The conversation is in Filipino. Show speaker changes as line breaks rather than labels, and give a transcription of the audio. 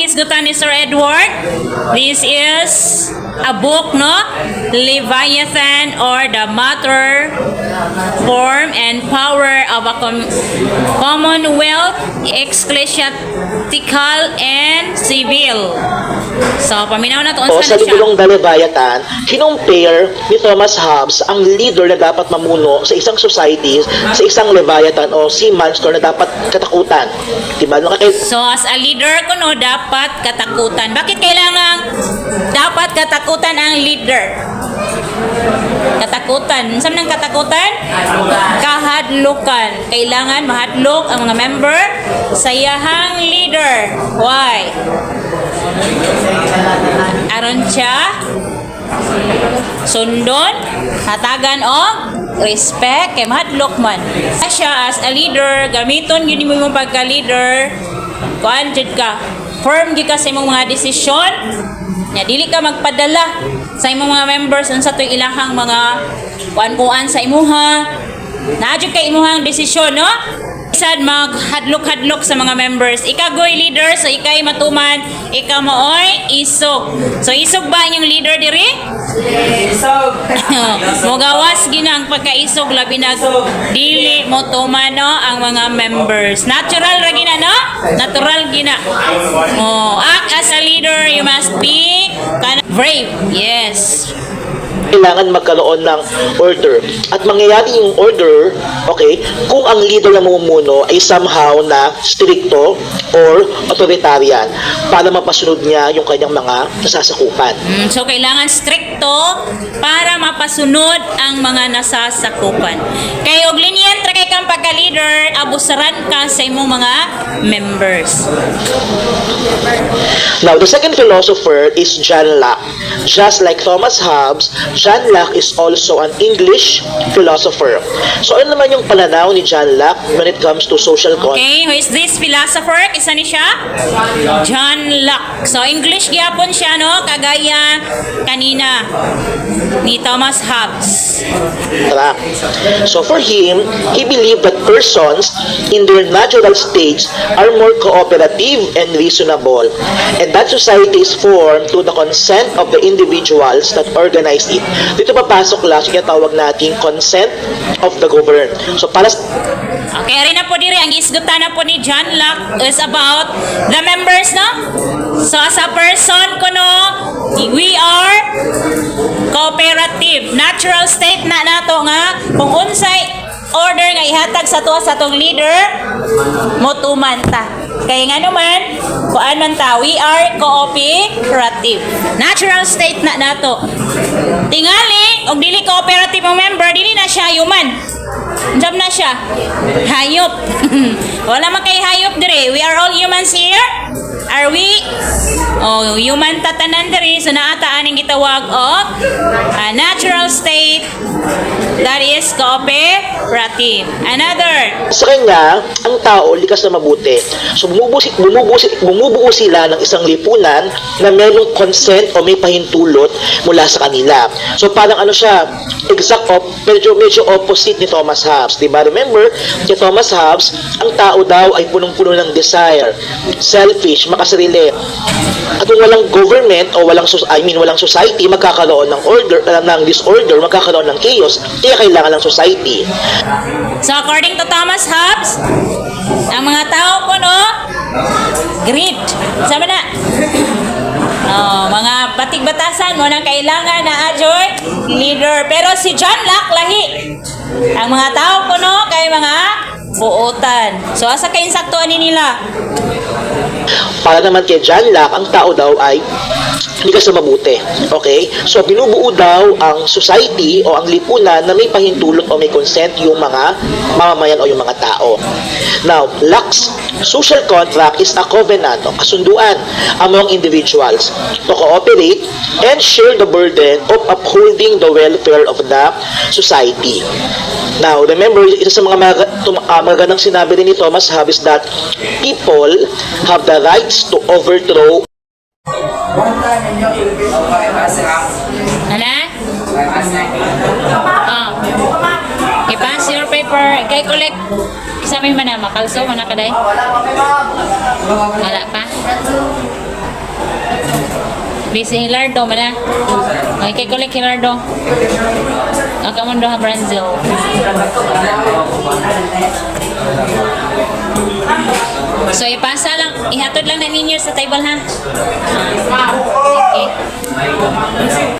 Isgutan ni Sir Edward. This is a book, no? Leviathan, or the matter, form, and power of a commonwealth, ecclesiastical, and civil. So, paminaw na to.
Sa libulong The Leviathan, kinumpare ni Thomas Hobbes ang leader na dapat mamuno sa isang society, sa isang Leviathan o sea monster na dapat katakutan. Diba?
So, as a leader ko, no, dapat katakutan. Bakit kailangan dapat katakutan ang leader? Katakutan. Saan ng katakutan? Kahadlukan. Kailangan mahadlok ang mga member sa iyahang leader. Why? Aron siya sundon, hatagan o respect kay mahadlok man. Siya as a leader, gamiton yun mo yung pagka-leader. Kuan jud ka. Firm gyud ka sa imong mga desisyon. Nya dili ka magpadala sa imong mga members unsa toy ilahang mga kuan-kuan sa imuha. Naadyo kay imuhang desisyon, no? Isad maghadlok-hadlok sa mga members. Ikagoy leader, so ikay matuman, ikaw mooy isog. So isog ba inyong leader diri?
Isog.
Mogawas ginang pagkaisog labi na dili mo tumano ang mga members. Natural ra gina, no? Natural gina. Oh, act as a leader, you must be brave. Yes.
Kailangan magkaroon ng order. At mangyayari yung order, okay, kung ang leader na mamumuno ay somehow na stricto or authoritarian para mapasunod niya yung kanyang mga nasasakupan.
So, kailangan stricto para mapasunod ang mga nasasakupan. Kaya og linyan tra kay kang pagka-leader, abusaran ka sa imong mga members.
Now, the second philosopher is John Locke. Just like Thomas Hobbes, John Locke is also an English philosopher. So, ano naman yung pananaw ni John Locke when it comes to social conduct?
Okay, who is this philosopher? Isa ni siya? John Locke. So, English gyapon siya, no? Kagaya kanina ni Thomas Hobbes.
So, for him, he believed that persons in their natural states are more cooperative and reasonable, and that society is formed through the consent of the individuals that organize it. Dito papasok lang yung tawag nating consent of the governed. So, para
okay, rin na po diri, ang isgutan na po ni John Locke is about the members, no? So, as a person ko, no, we are cooperative. Natural state na nato nga, kung unsay order nga ihatag sa tuwa sa tong leader, motuman ta. Kaya nga naman, kuan man ta, we are cooperative. Natural state na nato. Tingali, og dili cooperative ang member, dili na siya human. Jam na siya. Hayop. Wala man kay hayop dire. We are all humans here. Are we? Oh, human tatanan diri. So naata aning gitawag og natural state that is cooperative. Another.
sa kanya, ang tao likas na mabuti. So bumubuo sila ng isang lipunan na mayroong consent o may pahintulot mula sa kanila. So parang ano siya, medyo opposite ni Thomas Hobbes. Diba? Remember, kay Thomas Hobbes, ang tao daw ay punong-puno ng desire, selfish, makasarili. At kung walang government o walang society, magkakaroon ng ng disorder, magkakaroon ng chaos, kaya kailangan ng society.
So according to Thomas Hobbes, ang mga tao po, no, greed. Sama na. Mga batig-batasan mo nang kailangan na ajoy leader. Pero si John Locke lahi. Ang mga tao po, no, kay mga buotan. So asa kay insaktuan nila?
Para naman kay John Locke, ang tao daw ay likas na mabuti. Okay? So, binubuo daw ang society o ang lipunan na may pahintulot o may consent yung mga mamamayan o yung mga tao. Now, Locke's social contract is a covenant o kasunduan among individuals to cooperate and share the burden of upholding the welfare of the society. Now, remember, isa sa mga magandang sinabi rin ni Thomas Hobbes that people have the rights to overthrow.
Hala? Ipass your paper. Kay collect. Isa may manama. Kalso, mana ka day? Wala pa? Busy Hilardo man na. Okay, kay kulik Hilardo. Akamundo ha Brazil. So ipasa lang, ihatod lang na ninyo sa table ha. Okay.